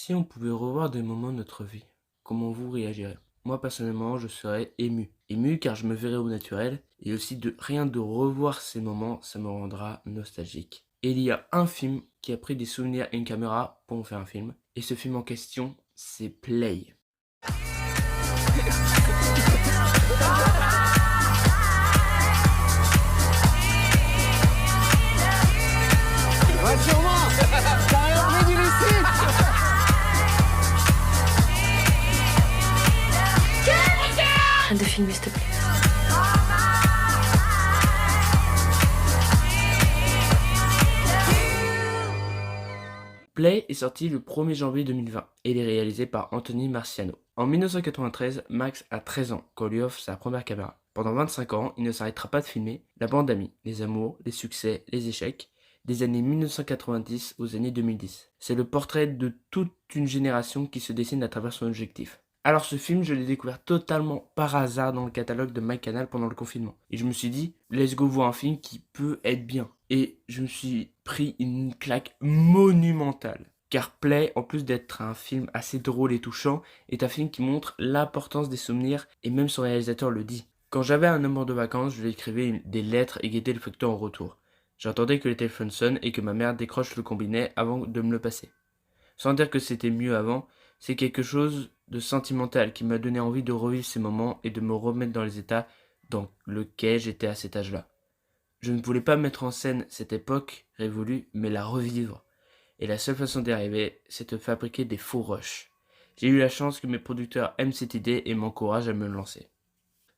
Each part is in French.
Si on pouvait revoir des moments de notre vie, comment vous réagirez? Moi personnellement, je serais ému. Ému car je me verrais au naturel et aussi de rien de revoir ces moments, ça me rendra nostalgique. Et il y a un film qui a pris des souvenirs et une caméra pour en faire un film. Et ce film en question, c'est Play. Rassure-moi, t'as rien pris du lucide. Arrête de filmer, s'il te plaît. Play est sorti le 1er janvier 2020 et il est réalisé par Anthony Marciano. En 1993, Max a 13 ans quand on lui offre sa première caméra. Pendant 25 ans, il ne s'arrêtera pas de filmer la bande d'amis, les amours, les succès, les échecs, des années 1990 aux années 2010. C'est le portrait de toute une génération qui se dessine à travers son objectif. Alors ce film, je l'ai découvert totalement par hasard dans le catalogue de MyCanal pendant le confinement. Et je me suis dit, let's go voir un film qui peut être bien. Et je me suis pris une claque monumentale. Car Play, en plus d'être un film assez drôle et touchant, est un film qui montre l'importance des souvenirs et même son réalisateur le dit. Quand j'avais un amour de vacances, je lui écrivais des lettres et guettais le facteur en retour. J'attendais que le téléphone sonne et que ma mère décroche le combiné avant de me le passer. Sans dire que c'était mieux avant, c'est quelque chose de sentimental qui m'a donné envie de revivre ces moments et de me remettre dans les états dans lesquels j'étais à cet âge-là. Je ne voulais pas mettre en scène cette époque révolue, mais la revivre. Et la seule façon d'y arriver, c'est de fabriquer des faux rushs. J'ai eu la chance que mes producteurs aiment cette idée et m'encouragent à me lancer.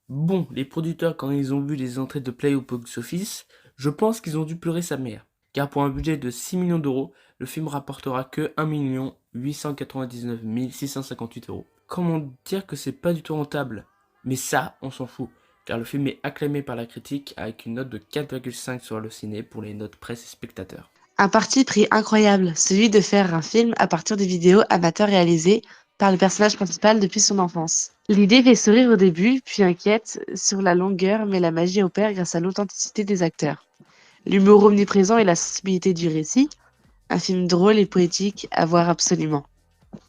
Bon, les producteurs, quand ils ont vu les entrées de Play au box-office, je pense qu'ils ont dû pleurer sa mère. Car pour un budget de 6 millions d'euros, le film rapportera que 1 899 658 euros. Comment dire que c'est pas du tout rentable? Mais ça, on s'en fout, car le film est acclamé par la critique avec une note de 4,5 sur Allociné pour les notes presse et spectateurs. Un parti pris incroyable, celui de faire un film à partir de vidéos amateurs réalisées par le personnage principal depuis son enfance. L'idée fait sourire au début, puis inquiète sur la longueur, mais la magie opère grâce à l'authenticité des acteurs. L'humour omniprésent et la sensibilité du récit, un film drôle et poétique à voir absolument.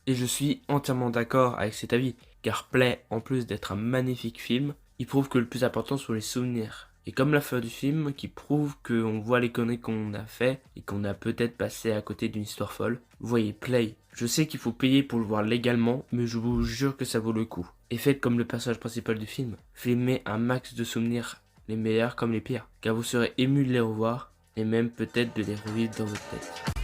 Et je suis entièrement d'accord avec cet avis, car Play, en plus d'être un magnifique film, il prouve que le plus important sont les souvenirs. Et comme la fin du film, qui prouve qu'on voit les conneries qu'on a fait et qu'on a peut-être passé à côté d'une histoire folle. Vous voyez, Play, je sais qu'il faut payer pour le voir légalement, mais je vous jure que ça vaut le coup. Et faites comme le personnage principal du film, filmez un max de souvenirs, les meilleurs comme les pires, car vous serez ému de les revoir et même peut-être de les revivre dans votre tête.